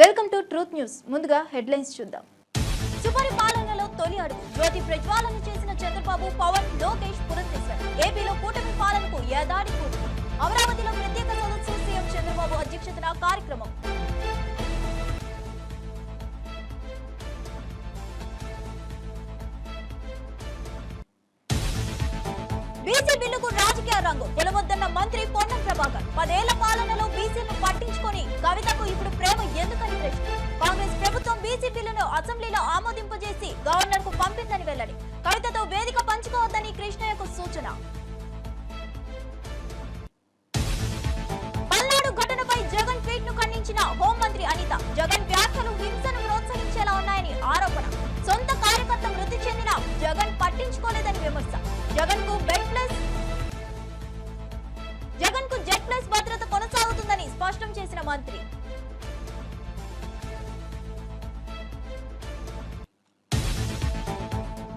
Welcome to truth news. ముందుగా headlines చూద్దాం. సుపరిపాలనలో తొలి అడుగు జ్యోతి ప్రజ్వాలన చేసిన చంద్రబాబు, పవన్, లోకేష్, పురంధేశ్వర్. ఏపీలో కూటమి పాలనకు ఏడాది పూర్తి. అమరావతిలో ప్రత్యేక సదస్సు సీఎం చంద్రబాబు అధ్యక్షతన కార్యక్రమం. బీసీ బిల్లుకు రాజకీయ రంగు గెలవద్దన్న మంత్రి పొన్నం ప్రభాకర్. 10 ఏళ్ల పాలనలో బీసీలను పట్టించుకొని కవితకు ఇప్పుడు ప్రేమ ఎందుకని ప్రశ్న. కాంగ్రెస్ ప్రభుత్వం బీసీ బిల్లును అసెంబ్లీలో ఆమోదింపజేసి గవర్నర్ కు పంపిందని వెల్లడి. కవితతో వేదిక పంచుకోవద్దని కృష్ణయ్యకు సూచన. పల్నాడు ఘటనపై జగన్ ట్వీట్ ను ఖండించిన హోంమంత్రి అనిత. జగన్ వ్యాఖ్యలు హింసను ప్రోత్సహించేలా ఉన్నాయని ఆరోపణ. సొంత కార్యకర్త మృతి చెందిన జగన్ పట్టించుకోలేదని విమర్శ. జగన్ కు జెడ్ ప్లస్ భద్రత కొనసాగుతుందని స్పష్టం చేసిన మంత్రి.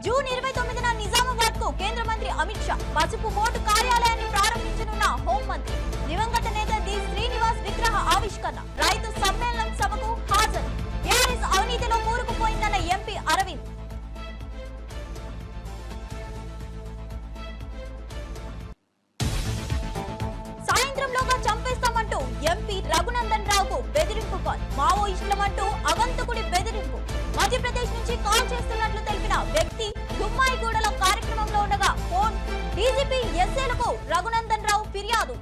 జూన్ 29న నిజామాబాద్ కు కేంద్ర మంత్రి అమిత్ షా పసుపు బోర్డు కార్యాలయాన్ని ప్రారంభించనున్న హోంమంత్రి. దివంగత నేత డి శ్రీనివాస్ విగ్రహ ఆవిష్కరణ. రైతు సమ్మేళనం సభకు హాజరు. టీఆర్ఎస్ అవినీతిలో కూరుకుపోయిందన్న ఎంపీ అరవింద్. సాయంత్రంలోగా చంపేస్తామంటూ ఎంపీ రఘునందన్ రావుకు బెదిరింపు కాల్. మావోయిస్టులమంటూ అగంతకుడి బెదిరింపు. మధ్యప్రదేశ్ నుంచి కాల్ చేస్తున్నట్లు తెలిపిన వ్యక్తి దుమ్మాయిగూడలో కార్యక్రమంలో ఉండగా ఫోన్ డీజీపీ ఎస్ఏలకు రఘునందన్ రావు ఫిర్యాదు.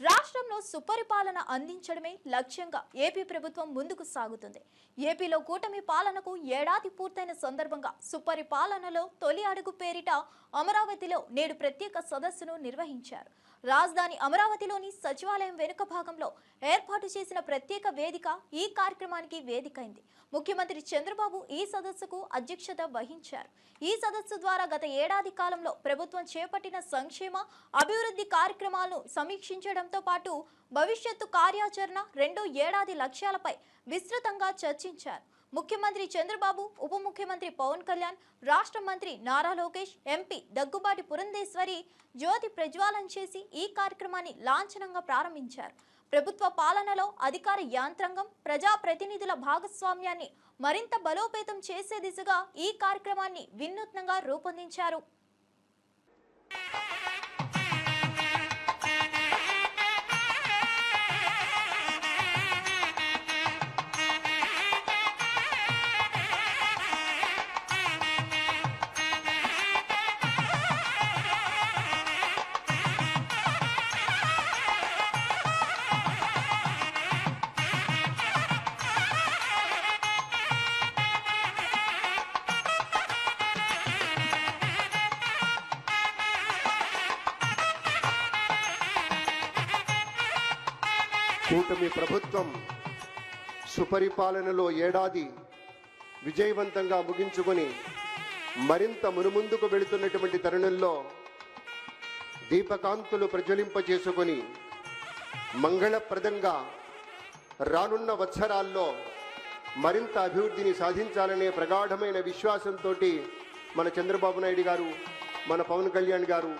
రాష్ట్రంలో సుపరిపాలన అందించడమే లక్ష్యంగా ఏపీ ప్రభుత్వం ముందుకు సాగుతుంది. ఏపీలో కూటమి పాలనకు ఏడాది పూర్తయిన సందర్భంగా సుపరిపాలనలో తొలి అడుగు పేరిట అమరావతిలో నేడు ప్రత్యేక సదస్సును నిర్వహించారు. రాజధాని అమరావతిలోని సచివాలయం వెనుక భాగంలో ఏర్పాటు చేసిన ప్రత్యేక వేదిక ఈ కార్యక్రమానికి వేదికైంది. ముఖ్యమంత్రి చంద్రబాబు ఈ సదస్సుకు అధ్యక్షత వహించారు. ఈ సదస్సు ద్వారా గత ఏడాది కాలంలో ప్రభుత్వం చేపట్టిన సంక్షేమ అభివృద్ధి కార్యక్రమాలను సమీక్షించడంతో పాటు భవిష్యత్తు కార్యాచరణ 2 ఏడాది లక్ష్యాలపై విస్తృతంగా చర్చించారు. ముఖ్యమంత్రి చంద్రబాబు, ఉప ముఖ్యమంత్రి పవన్ కళ్యాణ్, రాష్ట్ర మంత్రి నారా లోకేష్, ఎంపీ దగ్గుబాటి పురంధేశ్వరి జ్యోతి ప్రజ్వాలన చేసి ఈ కార్యక్రమాన్ని లాంఛనంగా ప్రారంభించారు. ప్రభుత్వ పాలనలో అధికార యాంత్రాంగం, ప్రజాప్రతినిధుల భాగస్వామ్యాన్ని మరింత బలోపేతం చేసే దిశగా ఈ కార్యక్రమాన్ని వినూత్నంగా రూపొందించారు. కూటమి ప్రభుత్వం సుపరిపాలనలో ఏడాది విజయవంతంగా ముగించుకొని మరింత మునుముందుకు వెళుతున్నటువంటి తరుణంలో దీపకాంతులు ప్రజ్వలింపజేసుకొని మంగళప్రదంగా రానున్న వత్సరాల్లో మరింత అభివృద్ధిని సాధించాలనే ప్రగాఢమైన విశ్వాసంతో మన చంద్రబాబు నాయుడు గారు, మన పవన్ కళ్యాణ్ గారు,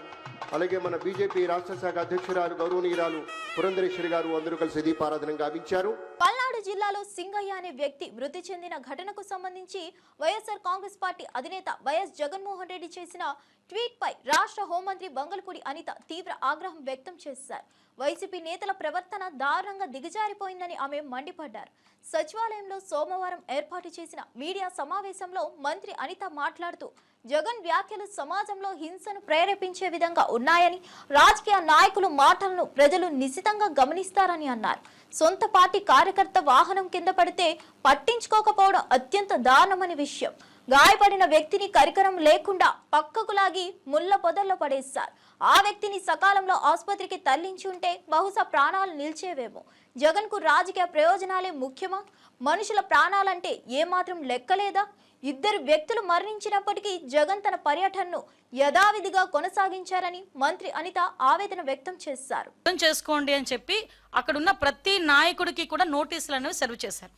అలాగే మన బీజేపీ రాష్ట్ర శాఖ అధ్యక్షురాలు గౌరవనీయురాలు పురంధరేశ్వరి గారు అందరూ కలిసి దీపారాధన గావించారు. పల్నాడు జిల్లాలో సింగయ్య అనే వ్యక్తి మృతి చెందిన ఘటనకు సంబంధించి వైఎస్ఆర్ కాంగ్రెస్ పార్టీ అధినేత వైఎస్ జగన్మోహన్ రెడ్డి చేసిన ట్వీట్ పై రాష్ట్ర హోంమంత్రి బంగళపూడి అనిత తీవ్ర ఆగ్రహం వ్యక్తం చేశారు. వైసీపీ నేతల ప్రవర్తన దారుణంగా దిగజారిపోయిందని ఆమె మండిపడ్డారు. సచివాలయంలో సోమవారం ఏర్పాటు చేసిన మీడియా సమావేశంలో మంత్రి అనిత మాట్లాడుతూ జగన్ వ్యాఖ్యలు సమాజంలో హింసను ప్రేరేపించే విధంగా ఉన్నాయని, రాజకీయ నాయకుల మాటలను ప్రజలు నిశితంగా గమనిస్తారని అన్నారు. సొంత పార్టీ కార్యకర్త వాహనం కింద పడితే పట్టించుకోకపోవడం అత్యంత దారుణమని విషయం. గాయపడిన వ్యక్తిని కరికరం లేకుండా పక్కకు లాగి ముళ్ళ పొదల్లో పడేశారు. ఆ వ్యక్తిని సకాలంలో ఆసుపత్రికి తరలించి ఉంటే బహుశా ప్రాణాలు నిలిచేవేమో. జగన్ కు రాజకీయ ప్రయోజనాలే ముఖ్యమా? మనుషుల ప్రాణాలంటే ఏమాత్రం లెక్కలేదా? 2 వ్యక్తులు మరణించినప్పటికీ జగన్ తన పర్యటనను యథావిధిగా కొనసాగించారని మంత్రి అనిత ఆవేదన వ్యక్తం చేశారు. చేసుకోండి అని చెప్పి అక్కడున్న ప్రతి నాయకుడికి కూడా నోటీసులు అనేవి సర్వ్ చేశారు.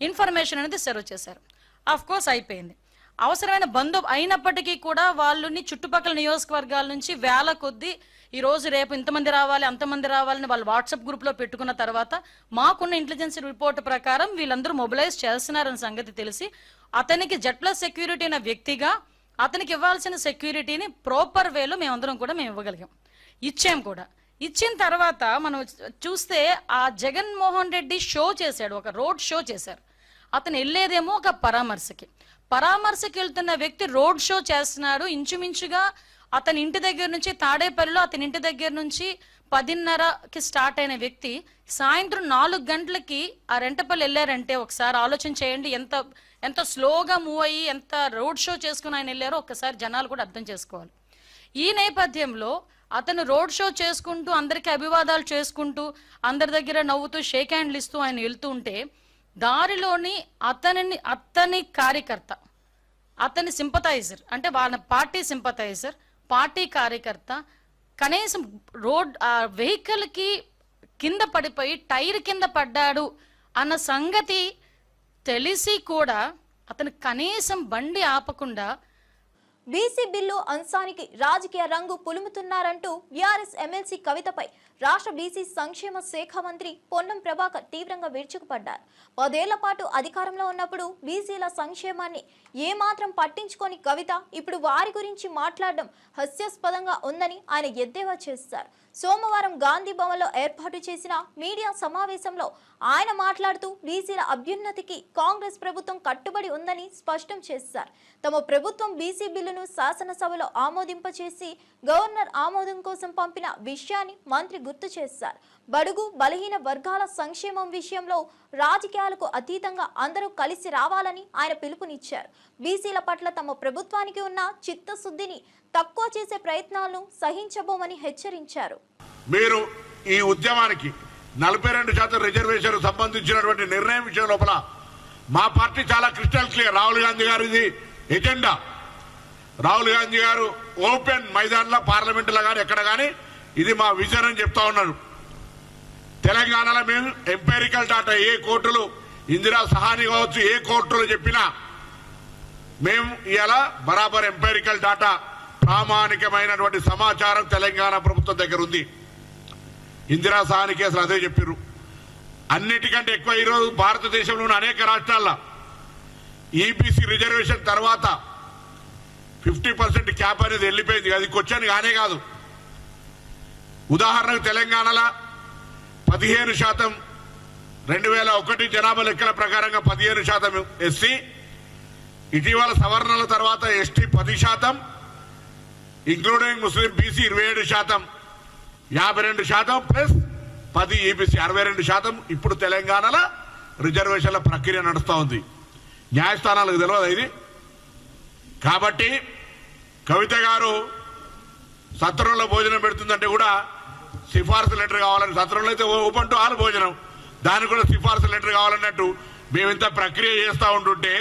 ఇన్ఫర్మేషన్ అనేది సర్వ్ చేశారు. ఆఫ్ కోర్స్ అయిపోయింది. అవసరమైన అయినప్పటికీ కూడా వాళ్ళని చుట్టుపక్కల నియోజకవర్గాల నుంచి వేల కొద్దీ ఈ రోజు రేపు ఇంతమంది రావాలి అంతమంది రావాలని వాళ్ళు వాట్సాప్ గ్రూప్లో పెట్టుకున్న తర్వాత మాకున్న ఇంటెలిజెన్స్ రిపోర్ట్ ప్రకారం వీళ్ళందరూ మొబిలైజ్ చేస్తున్నారన్న సంగతి తెలిసి అతనికి జెడ్+ సెక్యూరిటీ అయిన వ్యక్తిగా అతనికి ఇవ్వాల్సిన సెక్యూరిటీని ప్రాపర్ వేలో మేమందరం కూడా మేము ఇవ్వగలిగాం, ఇచ్చాం కూడా. ఇచ్చిన తర్వాత మనం చూస్తే ఆ జగన్మోహన్ రెడ్డి షో చేశాడు, ఒక రోడ్ షో చేశారు. అతను వెళ్ళేదేమో ఒక పరామర్శకి వెళ్తున్న వ్యక్తి రోడ్ షో చేస్తున్నాడు. ఇంచుమించుగా అతని ఇంటి దగ్గర నుంచి తాడేపల్లిలో అతని ఇంటి దగ్గర నుంచి 10:30కి స్టార్ట్ అయిన వ్యక్తి సాయంత్రం 4 గంటలకి ఆ రెంటపల్లి వెళ్ళారంటే ఒకసారి ఆలోచన చేయండి, ఎంత స్లోగా మూవ్ అయ్యి ఎంత రోడ్ షో చేసుకుని ఆయన వెళ్ళారో ఒక్కసారి జనాలు కూడా అర్థం చేసుకోవాలి. ఈ నేపథ్యంలో అతను రోడ్ షో చేసుకుంటూ అందరికీ అభివాదాలు చేసుకుంటూ అందరి దగ్గర నవ్వుతూ షేక్ హ్యాండ్లు ఇస్తూ ఆయన వెళ్తూ ఉంటే దారిలోని అతని కార్యకర్త, అతని సింపథైజర్, అంటే వాళ్ళ పార్టీ సింపథైజర్, పార్టీ కార్యకర్త కనీసం వెహికల్కి కింద పడిపోయి టైర్ కింద పడ్డాడు అన్న సంగతి తెలిసి కూడా అతను కనీసం బండి ఆపకుండా బీసీ బిల్లు అంశానికి రాజకీయ రంగు పులుముతున్నారంటూ బీఆర్ఎస్ ఎమ్మెల్సీ కవితపై రాష్ట్ర బీసీ సంక్షేమ శాఖ మంత్రి పొన్నం ప్రభాకర్ తీవ్రంగా విరుచుకుపడ్డారు. 10 ఏళ్ల పాటు అధికారంలో ఉన్నప్పుడు బీసీల సంక్షేమాన్ని ఏమాత్రం పట్టించుకొని కవిత ఇప్పుడు వారి గురించి మాట్లాడడం హాస్యాస్పదంగా ఉందని ఆయన ఎద్దేవా చేశారు. సోమవారం గాంధీ భవన్లో ఏర్పాటు చేసిన మీడియా సమావేశంలో ఆయన మాట్లాడుతూ బీసీల అభ్యున్నతికి కాంగ్రెస్ ప్రభుత్వం కట్టుబడి ఉందని స్పష్టం చేశారు. తమ ప్రభుత్వం బీసీ బిల్లును శాసనసభలో ఆమోదింపచేసి గవర్నర్ ఆమోదం కోసం పంపిన విషయాన్ని మంత్రి గుర్తు చేశారు. బడుగు బలహీన వర్గాల సంక్షేమం విషయంలో రాజకీయాలకు అతీతంగా అందరూ కలిసి రావాలని ఆయన పిలుపునిచ్చారు. బీసీల పట్ల తమ ప్రభుత్వానికి ఉన్న చిత్తశుద్ధిని తక్కువ చేసే ప్రయత్నాలను సహించబోమని హెచ్చరించారు. మీరు ఈ ఉద్యమానికి 42% రిజర్వేషన్ సంబంధించినటువంటి నిర్ణయం విషయం లోపల మా పార్టీ చాలా క్రిస్టల్ క్లియర్. రాహుల్ గాంధీ గారు ఇది ఎజెండా. రాహుల్ గాంధీ గారు ఓపెన్ మైదాన్లో పార్లమెంటులో కానీ ఎక్కడ కానీ ఇది మా విజన్ అని చెప్తా ఉన్నారు. తెలంగాణలో మేము ఎంపెరికల్ డాటా ఏ కోర్టులు ఇందిరా సహాని కావచ్చు ఏ కోర్టులు చెప్పినా మేము ఇలా బరాబర్ ఎంపెరికల్ డాటా ప్రామాణికమైనటువంటి సమాచారం తెలంగాణ ప్రభుత్వం దగ్గర ఉంది. ఇందిరా సహాని కేసులు అదే చెప్పారు. అన్నిటికంటే ఎక్కువ ఈరోజు భారతదేశంలోని అనేక రాష్ట్రాల్లో ఈబీసీ రిజర్వేషన్ తర్వాత 50% క్యాప్ అనేది వెళ్ళిపోయింది. అది క్వశ్చన్ కానే కాదు. ఉదాహరణకు తెలంగాణలో 15% 2001 జనాభా లెక్కల ప్రకారంగా 15% ఎస్సీ, ఇటీవల సవరణల తర్వాత ఎస్టీ 10%, ఇంక్లూడింగ్ ముస్లిం బీసీ 27%, 52% ప్లస్ 10 ఈబీసీ 62%. ఇప్పుడు తెలంగాణలో రిజర్వేషన్ల ప్రక్రియ నడుస్తూ ఉంది. న్యాయస్థానాలకు తెలియదు ఇది. కాబట్టి కవిత గారు సత్రంలో భోజనం పెడుతుందంటే కూడా సిఫార్సు లెటర్ కావాలని, సత్రంలో అయితే ఓపెన్ టు ఆల్ భోజనం, దానికి కూడా సిఫార్సు లెటర్ కావాలన్నట్టు మేము ఇంత ప్రక్రియ చేస్తూ ఉంటుంటే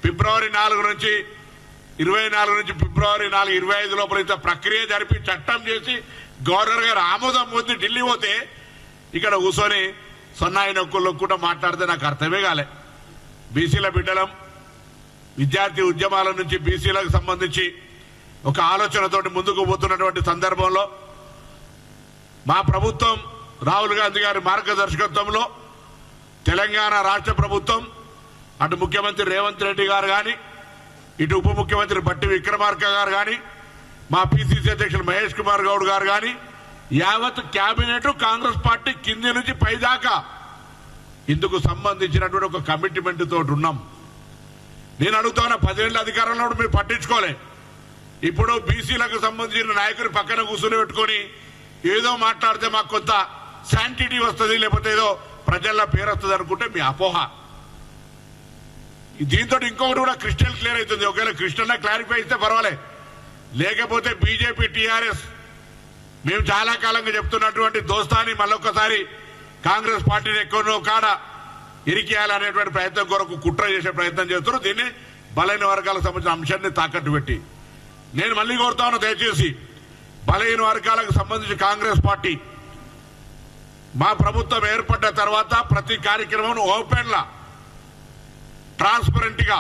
ఫిబ్రవరి 4 నుంచి 24 నుంచి ఫిబ్రవరి 4, 25 లోపల ఇంత ప్రక్రియ జరిపి చట్టం చేసి గవర్నర్ గారు ఆమోదం పొంది ఢిల్లీ పోతే ఇక్కడ కూర్చొని సన్నాయి నొక్కుల్లో కూడా మాట్లాడితే నాకు అర్థమే కాలే. బీసీల బిడ్డలం, విద్యార్థి ఉద్యమాల నుంచి బీసీలకు సంబంధించి ఒక ఆలోచనతోటి ముందుకు పోతున్నటువంటి సందర్భంలో మా ప్రభుత్వం రాహుల్ గాంధీ గారి మార్గదర్శకత్వంలో తెలంగాణ రాష్ట్ర ప్రభుత్వం అటు ముఖ్యమంత్రి రేవంత్ రెడ్డి గారు కానీ ఇటు ఉప ముఖ్యమంత్రి బట్టి విక్రమార్క గారు కానీ మా పిసిసి అధ్యక్షులు మహేష్ కుమార్ గౌడ్ గారు కానీ యావత్ క్యాబినెట్ కాంగ్రెస్ పార్టీ కింది నుంచి పైదాకా ఇందుకు సంబంధించినటువంటి ఒక కమిట్మెంట్ తోటి ఉన్నాం. నేను అడుగుతున్నా, 10 ఏళ్ళ అధికారంలో మీరు పట్టించుకోలే. ఇప్పుడు బీసీలకు సంబంధించిన నాయకుని పక్కన కూర్చుని పెట్టుకొని ఏదో మాట్లాడితే మాకు కొంత శాంటిటీ వస్తుంది, లేకపోతే ఏదో ప్రజల్లో పేరు వస్తుంది అనుకుంటే మీ అపోహ. దీంతో ఇంకొకటి కూడా క్రిస్టల్ క్లియర్ అవుతుంది. ఒకవేళ క్రిస్టల్ క్లారిఫై ఇస్తే పర్వాలే, లేకపోతే బీజేపీ టీఆర్ఎస్ మేము చాలా కాలంగా చెప్తున్నటువంటి దోస్తాని మళ్ళొక్కసారి కాంగ్రెస్ పార్టీని ఎక్కడో కాడ ఇరికేయాలనేటువంటి ప్రయత్నం కొరకు కుట్ర చేసే ప్రయత్నం చేస్తున్నారు. దీన్ని బలైన వర్గాలకు సంబంధించిన అంశాన్ని తాకట్టు పెట్టి నేను మళ్ళీ కోరుతాను, దయచేసి బలహీన వర్గాలకు సంబంధించి కాంగ్రెస్ పార్టీ మా ప్రభుత్వం ఏర్పడ్డ తర్వాత ప్రతి కార్యక్రమం ఓపెన్ లా ట్రాన్స్పరెంట్ గా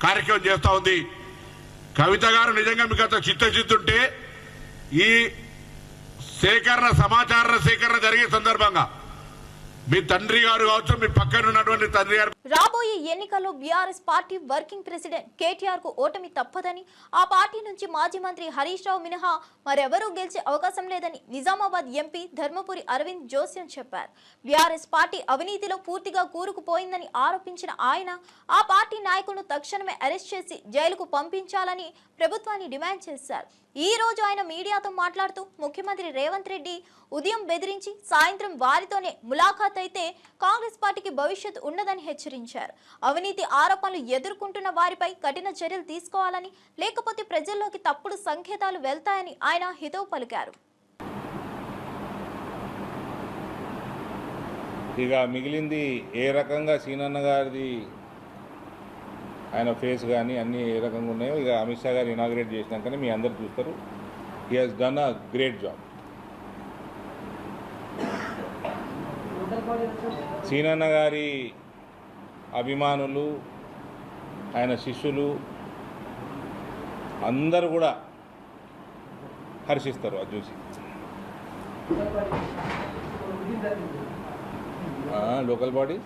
కార్యక్రమం చేస్తా ఉంది. కవిత గారు నిజంగా మీకు అంత చిత్తశుద్ధి ఈ సేకరణ సమాచార సేకరణ జరిగే సందర్భంగా మీ తండ్రి గారు కావచ్చు, మీ పక్కన ఉన్నటువంటి తండ్రి గారు రాబోయే ఎన్నికల్లో BRS party working president KTR కు ఓటమి తప్పదని, ఆ పార్టీ నుంచి మాజీ మంత్రి హరీష్ రావు మినహా మరెవరూ గెలిచే అవకాశం లేదని నిజామాబాద్ ఎంపీ ధర్మపురి అరవింద్ జోస్యం చెప్పారు. బీఆర్ఎస్ పార్టీ అవినీతిలో పూర్తిగా కూరుకుపోయిందని ఆరోపించిన ఆయన ఆ పార్టీ నాయకులను తక్షణమే అరెస్ట్ చేసి జైలుకు పంపించాలని ప్రభుత్వాన్ని డిమాండ్ చేశారు. ఈ రోజు ఆయన మీడియాతో మాట్లాడుతూ ముఖ్యమంత్రి రేవంత్ రెడ్డి ఉదయం బెదిరించి సాయంత్రం వారితోనే ములాఖాత్ అయితే కాంగ్రెస్ పార్టీకి భవిష్యత్తు ఉండదని హెచ్చరించారు. అవినీతి ఆరోపణలు ఎదుర్కొంటున్న వారిపై కఠిన చర్యలు తీసుకోవాలని, లేకపోతే ప్రజల్లోకి తప్పుడు సంకేతాలు వెళ్తాయని ఆయన హితవు పలికారు. ఇక మిగిలింది ఏ రకంగా సీనన్న గారిది ఆయన ఫేస్ కానీ అన్నీ ఏ రకంగా ఉన్నాయో ఇక అమిత్ షా గారు ఇనాగ్రేట్ చేసినాకనే మీ అందరు చూస్తారు. He has done a great job. సీనన్న గారి అభిమానులు, ఆయన శిష్యులు అందరూ కూడా హర్షిస్తారు అది చూసి. లోకల్ బాడీ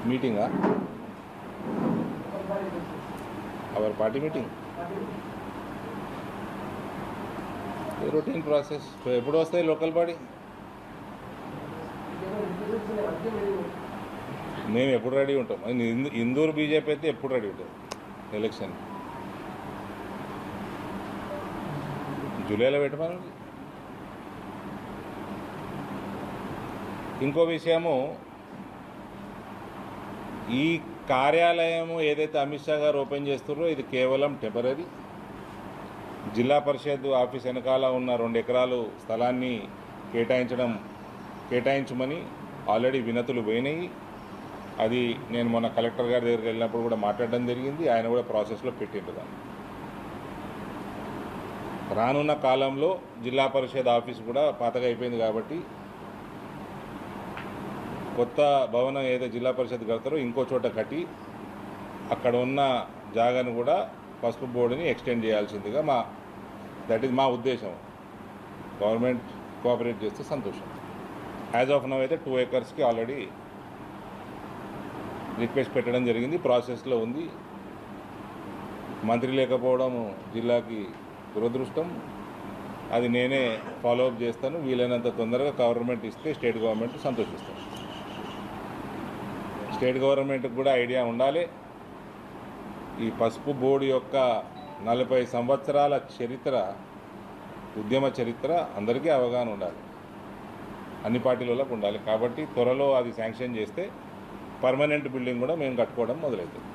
మీటింగా, our party meeting routine process. ఎప్పుడు వస్తాయి లోకల్ బాడీ? మేము ఎప్పుడు రెడీ ఉంటాం. ఇందూరు బీజేపీ అయితే ఎప్పుడు రెడీ ఉంటుంది ఎలక్షన్. జూలైలో పెట్టమని. ఇంకో విషయము, ఈ కార్యాలయము ఏదైతే అమిత్ షా గారు ఓపెన్ చేస్తున్నారో ఇది కేవలం టెంపరీ. జిల్లా పరిషత్ ఆఫీస్ వెనకాల ఉన్న 2 ఎకరాలు స్థలాన్ని కేటాయించమని ఆల్రెడీ వినతులు పోయినాయి. అది నేను మొన్న కలెక్టర్ గారి దగ్గరికి వెళ్ళినప్పుడు కూడా మాట్లాడడం జరిగింది. ఆయన కూడా ప్రాసెస్లో పెట్టిండ్రు దాన్ని. రానున్న కాలంలో జిల్లా పరిషత్ ఆఫీస్ కూడా పాతగా అయిపోయింది కాబట్టి కొత్త భవనం ఏదైతే జిల్లా పరిషత్ కడతారో ఇంకో చోట కట్టి అక్కడ ఉన్న జాగాను కూడా పసుపు బోర్డుని ఎక్స్టెండ్ చేయాల్సిందిగా దట్ ఈజ్ మా ఉద్దేశం. గవర్నమెంట్ కోఆపరేట్ చేస్తే సంతోషం. యాజ్ ఆఫ్ నౌ అయితే 2 ఎకర్స్కి ఆల్రెడీ రిక్వెస్ట్ పెట్టడం జరిగింది, ప్రాసెస్లో ఉంది. మంత్రి లేకపోవడం జిల్లాకి దురదృష్టం. అది నేనే ఫాలోఅప్ చేస్తాను. వీలైనంత తొందరగా గవర్నమెంట్ ఇస్తే స్టేట్ గవర్నమెంట్ సంతోషిస్తాను. స్టేట్ గవర్నమెంట్కి కూడా ఐడియా ఉండాలి. ఈ పసుపు బోర్డు యొక్క 40 సంవత్సరాల చరిత్ర, ఉద్యమ చరిత్ర అందరికీ అవగాహన ఉండాలి, అన్ని పార్టీలకు ఉండాలి. కాబట్టి త్వరలో అది శాంక్షన్ చేస్తే పర్మనెంట్ బిల్డింగ్ కూడా మేము కట్టుకోవడం మొదలవుతుంది.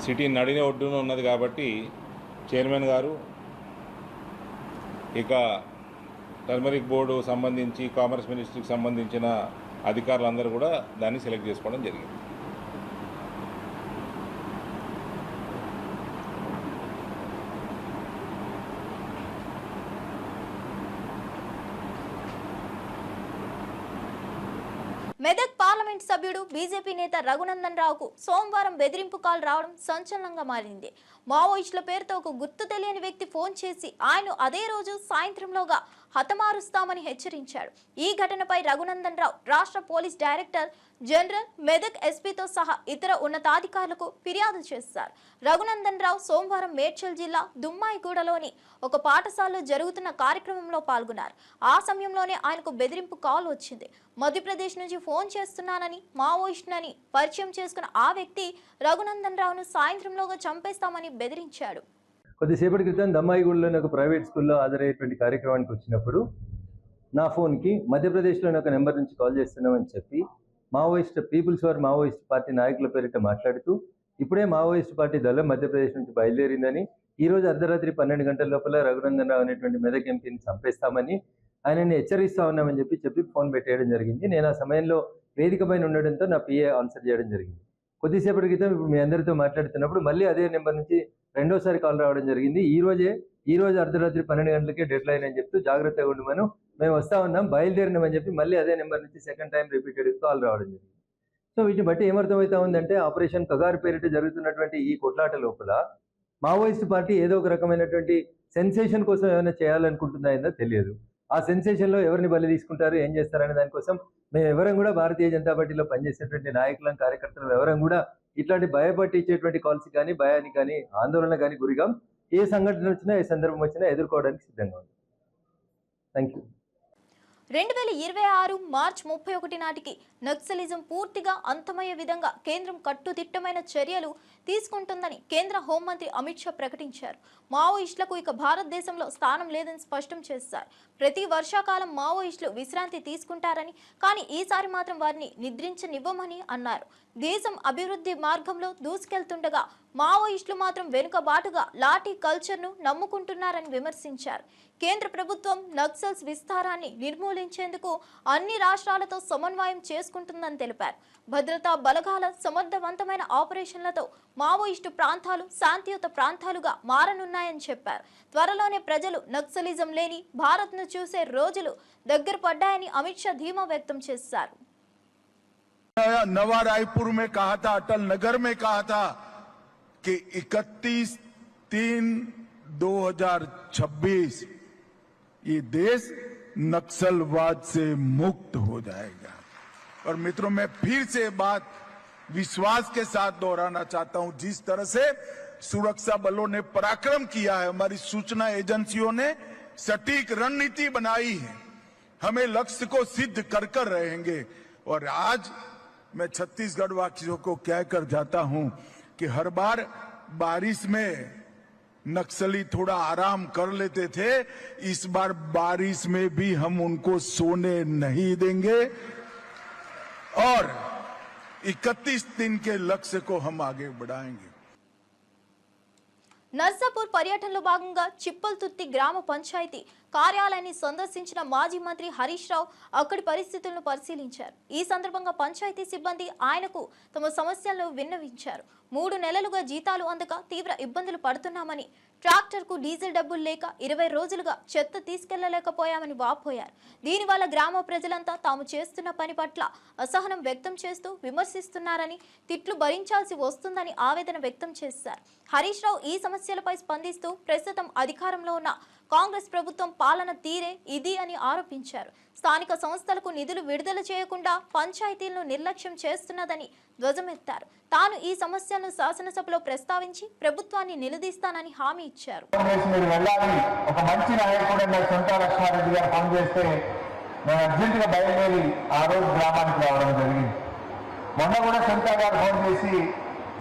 సిటీ నడిన ఒడ్డున ఉన్నది కాబట్టి చైర్మన్ గారు ఇక టర్మరిక్ బోర్డు సంబంధించి కామర్స్ మినిస్ట్రీకి సంబంధించిన అధికారులందరూ కూడా దాన్ని సెలెక్ట్ చేసుకోవడం జరిగింది. మెదక్ పార్లమెంట్ సభ్యుడు బీజేపీ నేత రఘునందన్ రావుకు సోమవారం బెదిరింపు కాల్ రావడం సంచలనంగా మారింది. మావోయిస్టుల పేరుతో ఒక గుర్తు తెలియని వ్యక్తి ఫోన్ చేసి ఆయన అదే రోజు సాయంత్రంలోగా హతమారుస్తామని హెచ్చరించాడు. ఈ ఘటనపై రఘునందన్ రావు రాష్ట్ర పోలీస్ డైరెక్టర్ జనరల్, మెదక్ ఎస్పీతో సహా ఇతర ఉన్నతాధికారులకు ఫిర్యాదు చేశారు. రఘునందన్ రావు సోమవారం మేడ్చల్ జిల్లా దుమ్మాయిగూడలోని ఒక పాఠశాలలో జరుగుతున్న కార్యక్రమంలో పాల్గొన్నారు. ఆ సమయంలోనే ఆయనకు బెదిరింపు కాల్ వచ్చింది. మధ్యప్రదేశ్ నుంచి ఫోన్ చేస్తున్నానని, మావోయిస్టునని పరిచయం చేసుకున్న ఆ వ్యక్తి రఘునందన్ రావును సాయంత్రంలోగా చంపేస్తామని బెదిరించాడు. కొద్దిసేపటి క్రితం దమ్మాయిగూడలోని ఒక ప్రైవేట్ స్కూల్లో హాజరయ్యేటువంటి కార్యక్రమానికి వచ్చినప్పుడు నా ఫోన్కి మధ్యప్రదేశ్లోని ఒక నెంబర్ నుంచి కాల్ చేస్తున్నామని చెప్పి పీపుల్స్ ఫర్ మావోయిస్ట్ పార్టీ నాయకుల పేరిట మాట్లాడుతూ ఇప్పుడే మావోయిస్ట్ పార్టీ దళం మధ్యప్రదేశ్ నుంచి బయలుదేరిందని, ఈరోజు అర్ధరాత్రి 12 గంటల లోపల రఘునందన్ రావు అనేటువంటి మెదక్ ఎంపీని చంపేస్తామని ఆయనని హెచ్చరిస్తా ఉన్నామని చెప్పి ఫోన్ పెట్టేయడం జరిగింది. నేను ఆ సమయంలో వేదిక పైన ఉండడంతో నా పిఏ ఆన్సర్ చేయడం జరిగింది. కొద్దిసేపటి క్రితం ఇప్పుడు మీ అందరితో మాట్లాడుతున్నప్పుడు మళ్ళీ అదే నెంబర్ నుంచి రెండోసారి కాల్ రావడం జరిగింది. ఈ రోజే ఈ రోజు అర్ధరాత్రి 12 గంటలకే డెడ్ లైన్ అని చెప్తూ జాగ్రత్తగా ఉండమను, మేము వస్తా ఉన్నాం, బయలుదేరినామని చెప్పి మళ్ళీ అదే నెంబర్ నుంచి సెకండ్ టైం రిపీటెడ్ కాల్ రావడం జరిగింది. సో వీటిని బట్టి ఏమర్థమవుతా ఉందంటే ఆపరేషన్ కగారు పేరిట జరుగుతున్నటువంటి ఈ కొట్లాట లోపల మావోయిస్ట్ పార్టీ ఏదో ఒక రకమైనటువంటి సెన్సేషన్ కోసం ఏమైనా చేయాలనుకుంటుందో తెలియదు. ఆ సెన్సేషన్లో ఎవరిని బలి తీసుకుంటారు, ఏం చేస్తారనే దానికోసం మేము ఎవరం కూడా భారతీయ జనతా పార్టీలో పనిచేసేటువంటి నాయకులం, కార్యకర్తలు ఎవరం కూడా ఇట్లాంటి భయపట్టించేటువంటి కాల్స్ కానీ, భయానికి కానీ, ఆందోళన కానీ గురిగాం. ఏ సంఘటన వచ్చినా, ఏ సందర్భం వచ్చినా ఎదుర్కోవడానికి సిద్ధంగా ఉంది. Thank you. 2026 మార్చి 31 నాటికి నక్సలిజం పూర్తిగా అంతమయ్యే విధంగా కేంద్రం కట్టుదిట్టమైన చర్యలు తీసుకుంటుందని కేంద్ర హోంమంత్రి అమిత్ షా ప్రకటించారు. మావోయిస్టులకు ఇక భారతదేశంలో స్థానం లేదని స్పష్టం చేశారు. ప్రతి వర్షాకాలం మావోయిస్టులు విశ్రాంతి తీసుకుంటారని, కానీ ఈసారి మాత్రం వారిని నిద్రించనివ్వమని అన్నారు. దేశం అభివృద్ధి మార్గంలో దూసుకెళ్తుండగా మావోయిస్టులు మాత్రం వెనుకబాటుగా లాఠీ కల్చర్ను నమ్ముకుంటున్నారని విమర్శించారు. కేంద్ర ప్రభుత్వం నక్సల్స్ విస్తారాన్ని నిర్మూలించేందుకు అన్ని రాష్ట్రాలతో సమన్వయం చేసుకుంటుందని తెలిపారు. భద్రతా బలగాల సమర్థవంతమైన ఆపరేషన్లతో మావోయిస్టు ప్రాంతాలు శాంతియుత ప్రాంతాలుగా మారనున్నాయని చెప్పారు. త్వరలోనే ప్రజలు నక్సలిజం లేని భారత్ను చూసే రోజులు దగ్గర పడ్డాయని అమిత్ షా ధీమా వ్యక్తం చేశారు. नवा रायपुर में कहा था, अटल नगर में कहा था कि 31/3/2026 ये देश नक्सलवाद से मुक्त हो जाएगा। और मित्रों, मैं फिर से बात विश्वास के साथ दोहराना चाहता हूं, जिस तरह से सुरक्षा बलों ने पराक्रम किया है, हमारी सूचना एजेंसियों ने सटीक रणनीति बनाई है, हमें लक्ष्य को सिद्ध कर कर रहेंगे। और आज मैं छत्तीसगढ़ वासियों को कहकर जाता हूं कि हर बार बारिश में नक्सली थोड़ा आराम कर लेते थे, इस बार बारिश में भी हम उनको सोने नहीं देंगे और 31 दिन के लक्ष्य को हम आगे बढ़ाएंगे। నర్సాపూర్ పర్యటనలో భాగంగా చిప్పల్తుర్తి గ్రామ పంచాయతీ కార్యాలయాన్ని సందర్శించిన మాజీ మంత్రి హరీష్ రావు అక్కడి పరిస్థితులను పరిశీలించారు. ఈ సందర్భంగా పంచాయతీ సిబ్బంది ఆయనకు తమ సమస్యలను విన్నవించారు. 3 నెలలుగా జీతాలు అందక తీవ్ర ఇబ్బందులు పడుతున్నామని, ట్రాక్టర్కు డీజిల్ డబ్బులు లేక 20 రోజులుగా చెత్త తీసుకెళ్లలేకపోయామని వాపోయారు. దీనివల్ల గ్రామ ప్రజలంతా తాము చేస్తున్న పని పట్ల అసహనం వ్యక్తం చేస్తూ విమర్శిస్తున్నారని, తిట్లు భరించాల్సి వస్తుందని ఆవేదన వ్యక్తం చేశారు. హరీష్ రావు ఈ సమస్యలపై స్పందిస్తూ ప్రస్తుతం అధికారంలో ఉన్న కాంగ్రెస్ ప్రభుత్వం పాలన తీరే ఇది అని ఆరోపించారు. స్థానిక సంస్థలకు నిధులు విడుదల చేయకుండా పంచాయతీలను నిర్లక్ష్యం చేస్తున్నదని ధ్వజమెత్తారు. తాను ఈ సమస్యలను శాసనసభలో ప్రస్తావించి ప్రభుత్వాన్ని నిలదీస్తానని హామీ ఇచ్చారు. ఒక మంచి నాయకుడు సొంత లక్ష్మారెడ్డి గారు ఫోన్ చేస్తే నేను అర్జెంటుగా బయలుదేరి ఆ రోజు గ్రామానికి రావడం జరిగింది. మొన్న కూడా సొంత గారు ఫోన్ చేసి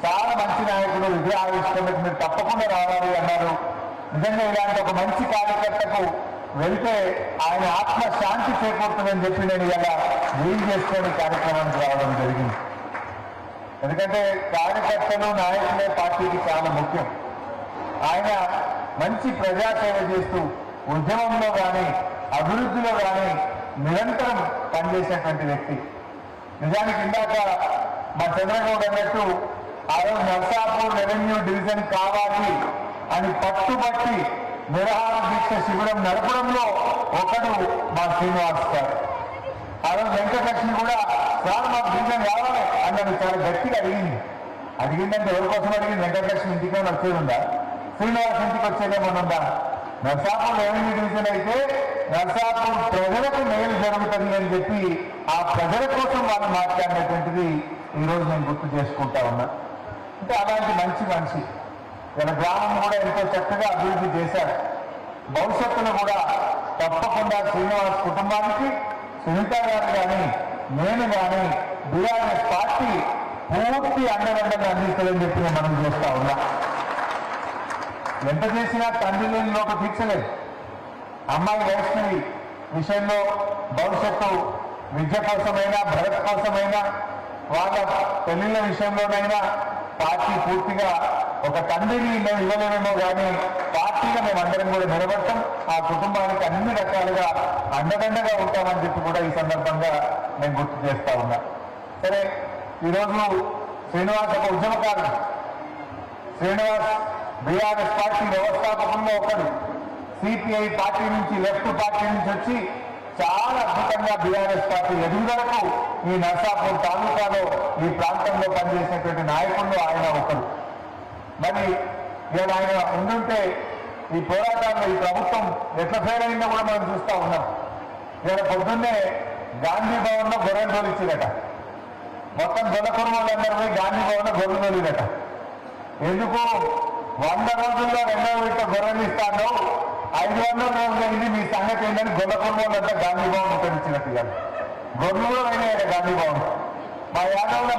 చాలా మంచి నాయకుడు, విగ్రహావిష్కరణకు మీరు తప్పకుండా రావాలి అన్నారు. నిజంగా ఇలాంటి ఒక మంచి కార్యకర్తకు వెళ్తే ఆయన ఆత్మ శాంతి చేకూరుతుందని చెప్పి నేను ఇలా వీలు చేసుకొని కార్యక్రమానికి రావడం జరిగింది. ఎందుకంటే కార్యకర్తలు, నాయకులే పార్టీకి చాలా ముఖ్యం. ఆయన మంచి ప్రజాసేవ చేస్తూ ఉద్యమంలో కానీ అభివృద్ధిలో కానీ నిరంతరం పనిచేసేటువంటి వ్యక్తి. నిజానికి ఇందాక మా చంద్రగౌడ్ అన్నట్టు ఆ రోజు నర్సాపూర్ రెవెన్యూ డివిజన్ కావాలి అని పట్టుబట్టి నిరాహార దీక్ష శిబిరం నడపడంలో ఒకడు మా శ్రీనివాస్ గారు. ఆ రోజు వెంకటలక్ష్మి కూడా సార్ మాకు డివిజన్ కావాలి అన్నది చాలా గట్టిగా అడిగిందంటే ఎవరి కోసం అడిగింది? వెంకటలక్ష్మి ఇంటికి వచ్చేది ఉందా? శ్రీనివాస్ ఇంటికి వచ్చేదేమన్నా ఉందా? నర్సాపూర్ రెవెన్యూ డివిజన్ అయితే నర్సాపూర్ ప్రజలకు మేలు జరుగుతుంది అని చెప్పి ఆ ప్రజల కోసం వాళ్ళు మాట్లాడినటువంటిది ఈరోజు నేను గుర్తు చేసుకుంటా ఉన్నా. అంటే అలాంటి మంచి మనిషి మన గ్రామం కూడా ఎంతో చక్కగా అభివృద్ధి చేశారు. భవిష్యత్తులో కూడా తప్పకుండా శ్రీనివాస్ కుటుంబానికి, సునీత గారు కానీ, నేను కానీ బీఆర్ఎస్ పార్టీ పూర్తి అండదండగా అందిస్తుందని చెప్పి మనం చూస్తా ఉన్నా. ఎంత చేసినా తండ్రి లేని లోక తీర్చలేదు. అమ్మాయి వైష్ణవి విషయంలో భవిష్యత్తు విద్య కోసమైనా, భరత్ కోసమైనా, వాళ్ళ పెళ్లిళ్ళ విషయంలోనైనా పార్టీ పూర్తిగా ఒక తండ్రిని మేము ఇవ్వలేమేమో కానీ పార్టీగా మేము అందరం కూడా నిలబడతాం. ఆ కుటుంబానికి అన్ని రకాలుగా అండదండగా ఉంటామని చెప్పి కూడా ఈ సందర్భంగా నేను గుర్తు చేస్తా ఉన్నా. సరే, ఈరోజు శ్రీనివాస్ ఒక ఉద్యమకారుడు. శ్రీనివాస్ బీఆర్ఎస్ పార్టీ వ్యవస్థాపకంలో ఒకడు. సిపిఐ పార్టీ నుంచి, లెఫ్ట్ పార్టీ నుంచి వచ్చి చాలా అద్భుతంగా బీఆర్ఎస్ పార్టీ ఎదుగుదలకు ఈ నర్సాపూర్ తాలూకాలో ఈ ప్రాంతంలో పనిచేసినటువంటి నాయకులు ఆయన ఒకరు. మరి ఇవాళ ఆయన ఉండుంటే ఈ పోరాటాల్లో ఈ ప్రభుత్వం ఎట్లా ఫెయిల్ అయిందో కూడా మనం చూస్తూ ఉన్నాం. ఇవాళ పొద్దున్నే గాంధీ భవన్లో గొర్రెలు తోలిచ్చిందట. మొత్తం గొల్ల కుటుంబాలందరూ పోయి గాంధీ భవన్లో గొర్రెలు తోలిదట. ఎందుకు 100 రోజుల్లో 2వ విడత గొర్రెలు ఇస్తాను, 500 రోజులు అయింది, మీ సంగతి ఏంటని గొల్ల కుటుంబాలంతా గాంధీ భవన్ ఉపయోగించినట్టుగా గొర్రెలు కూడా అయినాయట గాంధీ భవన్.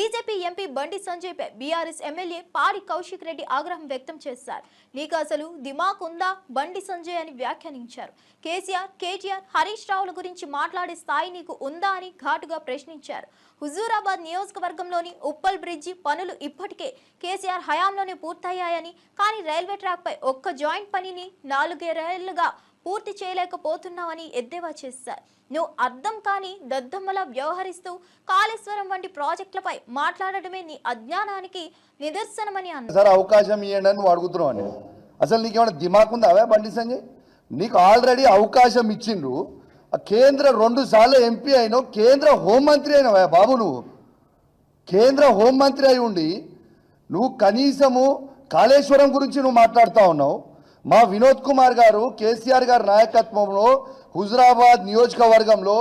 బీజేపీ ఎంపీ బండి సంజయ్ పై బీఆర్ఎస్ ఎమ్మెల్యే పాడి కౌశిక్ రెడ్డి ఆగ్రహం వ్యక్తం చేశారు. నీకు అసలు దిమాక్ ఉందా బండి సంజయ్ అని వ్యాఖ్యానించారు. కేసీఆర్, కేటీఆర్, హరీష్ రావుల గురించి మాట్లాడే స్థాయి నీకు ఉందా అని ఘాటుగా ప్రశ్నించారు. హుజూరాబాద్ నియోజకవర్గంలోని ఉప్పల్ బ్రిడ్జి పనులు ఇప్పటికే కేసీఆర్ హయాంలోనే పూర్తయ్యాయని, కానీ రైల్వే ట్రాక్ పై ఒక్క జాయింట్ పనిని 4 ఏళ్లుగా పూర్తి చేయలేకపోతున్నామని ఎద్దేవా చేశారు. నువ్వు అర్థం కాని దద్దమ్మలా వ్యవహరిస్తూ కాళేశ్వరం వంటి ప్రాజెక్టులపై మాట్లాడటమే నీ అజ్ఞానానికి నిదర్శనమని అన్నారు. సార్ అవకాశం ఇవ్వండి అని నువ్వు అడుగుతున్నావు అండి. అసలు నీకేమైనా దిమాక్ ఉందా అవే బండి సంజయ్? నీకు ఆల్రెడీ అవకాశం ఇచ్చిండ్రు. కేంద్ర 2 సార్లు ఎంపీ అయినావు, కేంద్ర హోంమంత్రి అయినావా బాబు. నువ్వు కేంద్ర హోంమంత్రి అయి ఉండి నువ్వు కనీసము కాళేశ్వరం గురించి నువ్వు మాట్లాడుతూ ఉన్నావు. మా వినోద్ కుమార్ గారు కేసీఆర్ గారి నాయకత్వంలో హుజురాబాద్ నియోజకవర్గంలో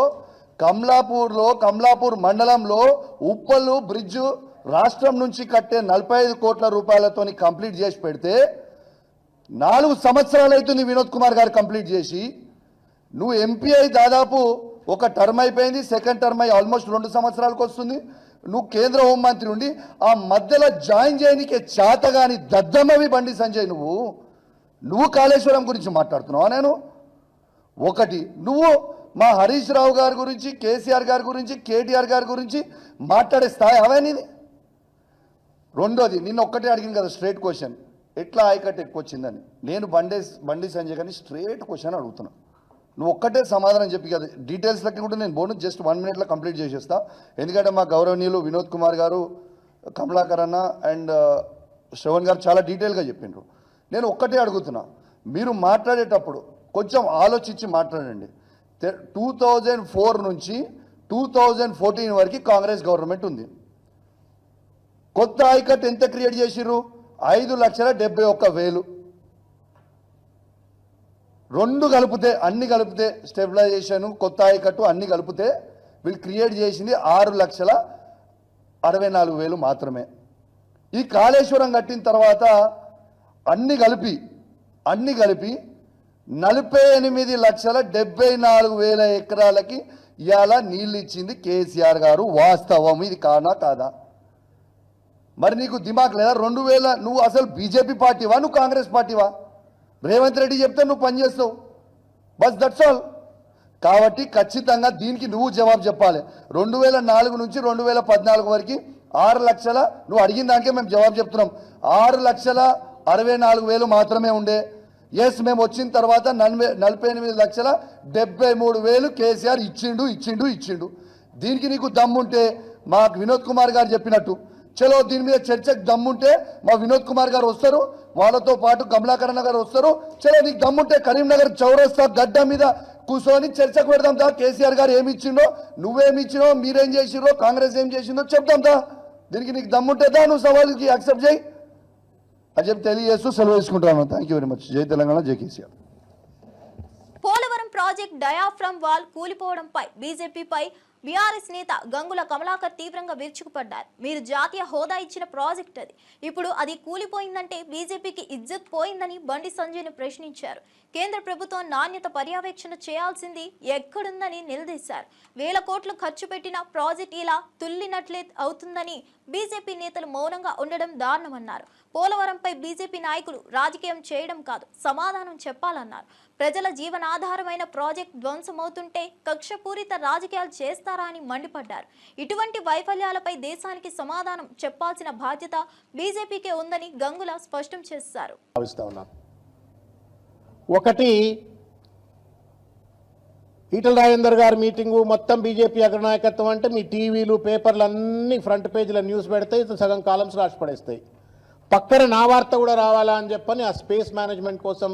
కమలాపూర్ మండలంలో ఉప్పల్ బ్రిడ్జ్ రాష్ట్రం నుంచి కట్టే 45 కోట్ల రూపాయలతో కంప్లీట్ చేసి పెడితే 4 సంవత్సరాలు అవుతుంది వినోద్ కుమార్ గారు కంప్లీట్ చేసి. నువ్వు ఎంపీ అయి దాదాపు ఒక టర్మ్ అయిపోయింది, సెకండ్ టర్మ్ అయి ఆల్మోస్ట్ 2 సంవత్సరాలకు వస్తుంది. నువ్వు కేంద్ర హోంమంత్రి ఉండి ఆ మధ్యలో జాయిన్ చేయడానికి చేతగాని దద్దమ్మవి బండి సంజయ్. నువ్వు కాళేశ్వరం గురించి మాట్లాడుతున్నావా? నేను ఒకటి, నువ్వు మా హరీష్ రావు గారి గురించి, కేసీఆర్ గారి గురించి, కేటీఆర్ గారి గురించి మాట్లాడే స్థాయి అవన్నీ. రెండోది, నిన్న ఒక్కటే అడిగింది కదా స్ట్రైట్ క్వశ్చన్, ఎట్లా ఆయకట్టు ఎక్కువ వచ్చిందని. నేను బండి సంజయ్ గారిని స్ట్రైట్ క్వశ్చన్ అడుగుతున్నా. నువ్వు ఒక్కటే సమాధానం చెప్పి కదా, డీటెయిల్స్లకి కూడా నేను బోను జస్ట్ 1 మినిట్లో కంప్లీట్ చేసేస్తా. ఎందుకంటే మా గౌరవనీయులు వినోద్ కుమార్ గారు, కమలాకర్ అన్న అండ్ శ్రవణ్ గారు చాలా డీటెయిల్గా చెప్పిండ్రు. నేను ఒక్కటే అడుగుతున్నా, మీరు మాట్లాడేటప్పుడు కొంచెం ఆలోచించి మాట్లాడండి. 2004 నుంచి 2014 వరకు కాంగ్రెస్ గవర్నమెంట్ ఉంది. కొత్త ఆయకట్ ఎంత క్రియేట్ చేసిర్రు? 5,71,000. 2 కలిపితే, అన్ని కలిపితే, స్టెబిలైజేషన్, కొత్త ఆయకట్టు అన్ని కలిపితే వీళ్ళు క్రియేట్ చేసింది 6,64,000 మాత్రమే. ఈ కాళేశ్వరం కట్టిన తర్వాత అన్ని కలిపి 48,74,000 ఎకరాలకి ఇవాళ నీళ్ళు ఇచ్చింది కేసీఆర్ గారు. వాస్తవం, ఇది కానా కాదా? మరి నీకు దిమాక్ లేదా? 2000 నువ్వు అసలు బీజేపీ పార్టీవా, నువ్వు కాంగ్రెస్ పార్టీవా? రేవంత్ రెడ్డి చెప్తే నువ్వు పనిచేస్తావు, బస్ దట్స్ ఆల్. కాబట్టి ఖచ్చితంగా దీనికి నువ్వు జవాబు చెప్పాలి. 2004 నుంచి 2014 వరకు 6 లక్షల, నువ్వు అడిగిన దానికే మేము జవాబు చెప్తున్నాం, 6,64,000 మాత్రమే ఉండే. ఎస్, మేము వచ్చిన తర్వాత 48,73,000 కేసీఆర్ ఇచ్చిండు. దీనికి నీకు దమ్ముంటే మా వినోద్ కుమార్ గారు చెప్పినట్టు చలో దీని మీద చర్చకు దమ్ముంటే మా వినోద్ కుమార్ గారు వస్తారు, వాళ్ళతో పాటు కమలాకరణ గారు వస్తారు. చలో నీకు దమ్ముంటే కరీంనగర్ చౌరస్తా గడ్డ మీద కూర్చొని చర్చకు పెడదాం దా. కేసీఆర్ గారు ఏమి ఇచ్చిండో, నువ్వేమిచ్చినో, మీరేం చేసిరో, కాంగ్రెస్ ఏం చేసిందో చెప్తాం దా. దీనికి నీకు దమ్ముంటే దా, నువ్వు సవాల్కి యాక్సెప్ట్ చేయి అని చెప్పి తెలియజేస్తూ సెలవు తీసుకుంటాను. Thank you very much. జై తెలంగాణ, జై KCR. Polavaram project diaphragm wall కూలిపోవడంపై బీజేపీపై బీఆర్ఎస్ నేత గంగుల కమలాకర్ తీవ్రంగా విరుచుకుపడ్డారు. మీరు జాతీయ హోదా ఇచ్చిన ప్రాజెక్ట్ అది, ఇప్పుడు అది కూలిపోయిందంటే బీజేపీకి ఇజ్జత్ పోయిందని బండి సంజయ్ను ప్రశ్నించారు. కేంద్ర ప్రభుత్వం నాణ్యత పర్యవేక్షణ చేయాల్సింది ఎక్కడుందని నిలదీశారు. 1,000 కోట్లు ఖర్చు పెట్టిన ప్రాజెక్ట్ ఇలా తుల్లినట్లే అవుతుందని బీజేపీ నేతలు మౌనంగా ఉండడం దారుణమన్నారు. పోలవరంపై బీజేపీ నాయకులు రాజకీయం చేయడం కాదు, సమాధానం చెప్పాలన్నారు. ప్రజల జీవనాధారమైన ప్రాజెక్ట్ ధ్వంసమవుతుంటే కక్షపూరిత రాజకీయాలు చేస్తారా అని మండిపడ్డారు. ఇటువంటి వైఫల్యాలపై దేశానికి సమాధానం చెప్పాల్సిన బాధ్యత బీజేపీకే ఉందని గంగుల స్పష్టం చేశారు. ఒకటి, ఈటల రాజేందర్ గారి మీటింగు మొత్తం బీజేపీ అగ్రనాయకత్వం అంటే మీ టీవీలు, పేపర్లు అన్నీ ఫ్రంట్ పేజీల న్యూస్ పెడతాయి, సగం కాలమ్స్ రాసి పడేస్తాయి. పక్కన నా వార్త కూడా రావాలా అని చెప్పని ఆ స్పేస్ మేనేజ్మెంట్ కోసం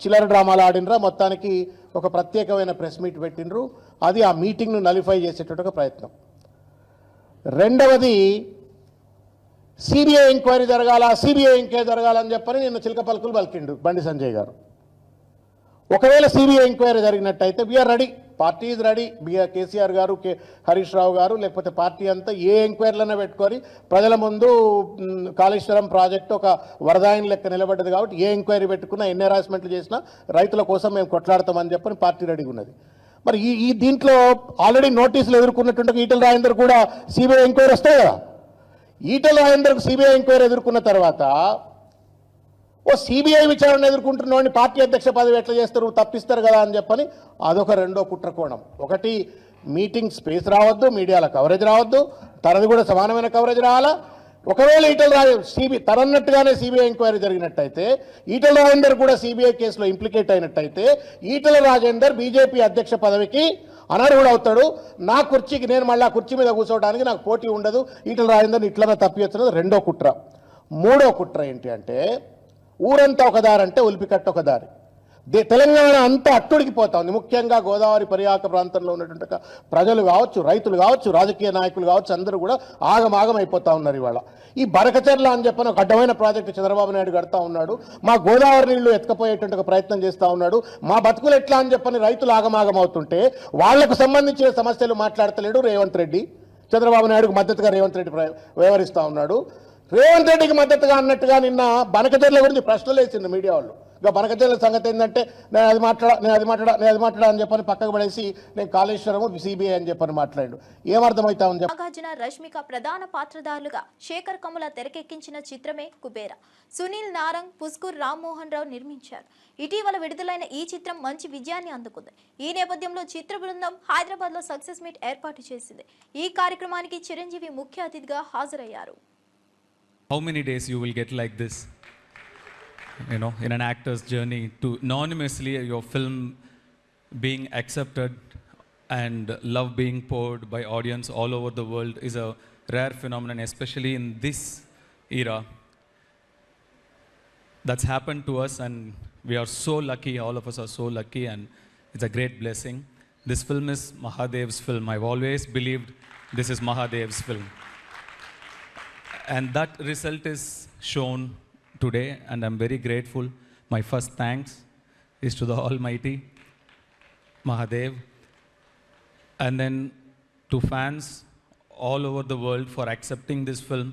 చిల్లర డ్రామాలు ఆడినరా, మొత్తానికి ఒక ప్రత్యేకమైన ప్రెస్ మీట్ పెట్టినరు. అది ఆ మీటింగ్ను నలిఫై చేసేటట్టు ఒక ప్రయత్నం. రెండవది సిబిఐ ఎంక్వైరీ జరగాలని చెప్పని నిన్న చిలక పలుకులు పలికిండు బండి సంజయ్ గారు. ఒకవేళ సిబిఐ ఎంక్వైరీ జరిగినట్టయితే we are ready, party is ready. KCR గారు, హరీష్ రావు గారు, లేకపోతే పార్టీ అంతా ఏ ఎంక్వైరీలైనా పెట్టుకొని ప్రజల ముందు కాళేశ్వరం ప్రాజెక్టు ఒక వరదాయిని లెక్క నిలబడ్డది కాబట్టి ఏ ఎంక్వైరీ పెట్టుకున్నా, ఎన్ని హెరాస్మెంట్లు చేసినా రైతుల కోసం మేము కొట్లాడతామని చెప్పని పార్టీ రెడీగా ఉన్నది. మరి ఈ దీంట్లో ఆల్రెడీ నోటీసులు ఎదుర్కొన్నటువంటి ఈటల రాజేందర్ కూడా సిబిఐ ఎంక్వైరీ వస్తాయి కదా. ఈటల రాజేందర్కు సిబిఐ ఎంక్వైరీ ఎదుర్కొన్న తర్వాత సిబిఐ విచారణ ఎదుర్కొంటున్నవాడిని పార్టీ అధ్యక్ష పదవి ఎట్లా చేస్తారు, తప్పిస్తారు కదా అని చెప్పని అదొక రెండో కుట్రకోణం. ఒకటి, మీటింగ్ స్పేస్ రావద్దు, మీడియాల కవరేజ్ రావద్దు, తనది కూడా సమానమైన కవరేజ్ రావాలా. ఒకవేళ తనన్నట్టుగానే సిబిఐ ఎంక్వైరీ జరిగినట్టయితే, ఈటల రాజేందర్ కూడా సిబిఐ కేసులో ఇంప్లికేట్ అయినట్టయితే, ఈటల రాజేందర్ బీజేపీ అధ్యక్ష పదవికి అనర్హుడు అవుతాడు. నా కుర్చీకి నేను మళ్ళీ కుర్చీ మీద కూర్చోవడానికి నాకు పోటీ ఉండదు, ఈటల రాజేందర్ని ఇట్లనే తప్పిస్తున్నది రెండో కుట్ర. మూడో కుట్ర ఏంటి అంటే, ఊరంతా ఒక దారి అంటే ఉలిపికట్ట ఒక దారి. తెలంగాణ అంతా అట్టుడికిపోతా ఉంది. ముఖ్యంగా గోదావరి పరివాహక ప్రాంతంలో ఉన్నటువంటి ప్రజలు కావచ్చు, రైతులు కావచ్చు, రాజకీయ నాయకులు కావచ్చు, అందరూ కూడా ఆగమాగం అయిపోతూ ఉన్నారు. ఇవాళ ఈ బరకచెర్ల అని చెప్పని ఒక అడ్డమైన ప్రాజెక్టు చంద్రబాబు నాయుడు కడతా ఉన్నాడు. మా గోదావరి నీళ్లు ఎత్తుకపోయేటువంటి ఒక ప్రయత్నం చేస్తూ ఉన్నాడు. మా బతుకులు ఎట్లా అని చెప్పని రైతులు ఆగమాగం అవుతుంటే వాళ్లకు సంబంధించిన సమస్యలు మాట్లాడతలేడు రేవంత్ రెడ్డి. చంద్రబాబు నాయుడుకు మద్దతుగా రేవంత్ రెడ్డి వ్యవహరిస్తూ ఉన్నాడు. రేవంత్ రెడ్డికి మద్దతుగా అన్నట్టుగా నిన్న బనకచెర్ల గురించి ప్రశ్నలు వేసింది మీడియా వాళ్ళు. ఇక బనకచెర్ల సంగతి ఏంటంటే, నేను అది మాట్లాడా అని చెప్పని పక్కకు పడేసి నేను కాళేశ్వరము సిబిఐ అని చెప్పని మాట్లాడు. ఏమర్థమవుతా ఉంది? నాగార్జున, రష్మిక ప్రధాన పాత్రధారులుగా శేఖర్ కమ్ముల తెరకెక్కించిన చిత్రమే కుబేరా. సునీల్ నారంగ్, పుస్కూర్ రామ్మోహన్ రావు నిర్మించారు. ఇటీవల విడుదలైన ఈ చిత్రం మంచి విజయాన్ని అందుకుంది. ఈ నేపథ్యంలో చిత్ర బృందం హైదరాబాద్ లో సక్సెస్ మీట్ ఏర్పాటు చేసింది. ఈ కార్యక్రమానికి చిరంజీవి ముఖ్య అతిథిగా హాజరయ్యారు. How many days you will get like this, you know, in an actor's journey, to anonymously your film being accepted and love being poured by audience all over the world is a rare phenomenon, especially in this era. That's happened to us and we are so lucky, all of us are so lucky, and it's a great blessing. This film is Mahadev's film. I've always believed this is Mahadev's film. And that result is shown today, and I'm very grateful. My first thanks is to the Almighty Mahadev, and then to fans all over the world for accepting this film,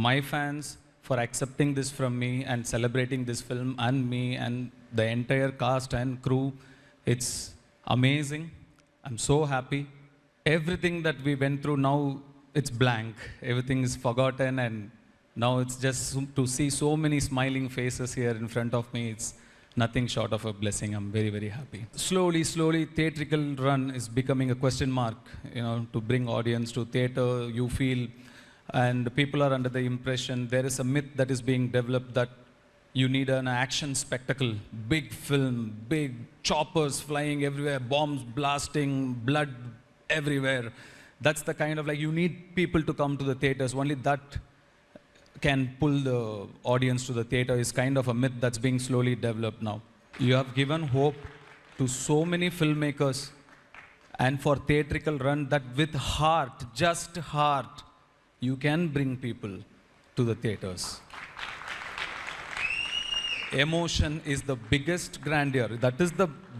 my fans for accepting this from me and celebrating this film, and me and the entire cast and crew. It's amazing. I'm so happy. Everything that we went through, now it's blank. Everything is forgotten, and now it's just to see so many smiling faces here in front of me. It's nothing short of a blessing. I'm very, very happy. Slowly, theatrical run is becoming a question mark, you know, to bring audience to theater, you feel, and people are under the impression, there is a myth that is being developed that you need an action spectacle, big film, big choppers flying everywhere, bombs blasting, blood everywhere. That's the kind of, like, you need people to come to the theaters. Only that can pull the audience to the theater is kind of a myth that's being slowly developed now. You have given hope to so many filmmakers and for theatrical run that with heart, just heart, you can bring people to the theaters. Emotion is the biggest grandeur. That is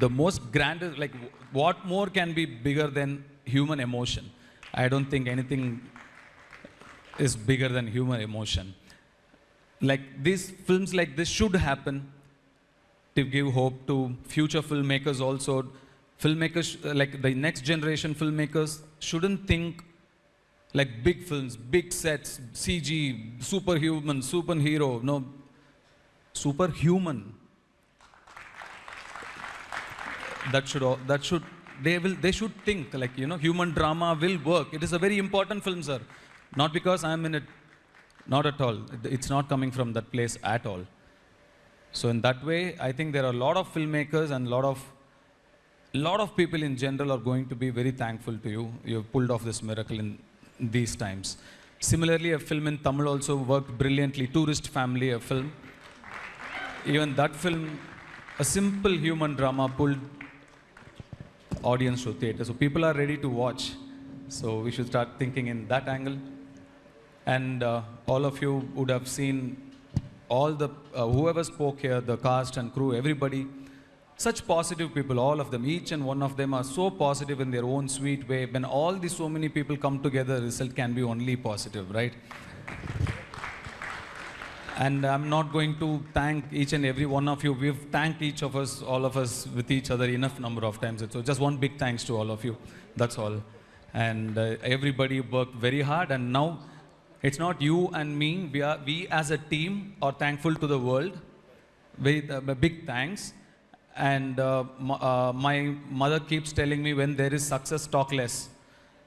the most grandest, like, what more can be bigger than human emotion? I don't think anything is bigger than human emotion. Like, these films like this should happen to give hope to future filmmakers also. Filmmakers, like the next generation filmmakers, shouldn't think like big films, big sets, CG, superhuman, superhero. No, superhuman. They should think, like, you know, human drama will work. It is a very important film, sir. Not because I'm in it, not at all. It's not coming from that place at all. So in that way, I think there are a lot of filmmakers and lot of people in general are going to be very thankful to you. You've pulled off this miracle in these times. Similarly, a film in Tamil also worked brilliantly. Tourist Family, a film. Even that film a simple human drama pulled audience to theater. So people are ready to watch. So we should start thinking in that angle. And all of you would have seen all the, whoever spoke here, the cast and crew, everybody, such positive people, all of them, each and one of them are so positive in their own sweet way. When all these so many people come together, the result can be only positive, right? And I'm not going to thank each and every one of you. We've thanked each of us, all of us, with each other enough number of times. So just one big thanks to all of you. That's all. And everybody worked very hard. And now it's not you and me. We as a team are thankful to the world. Very big thanks. And my mother keeps telling me, when there is success, talk less.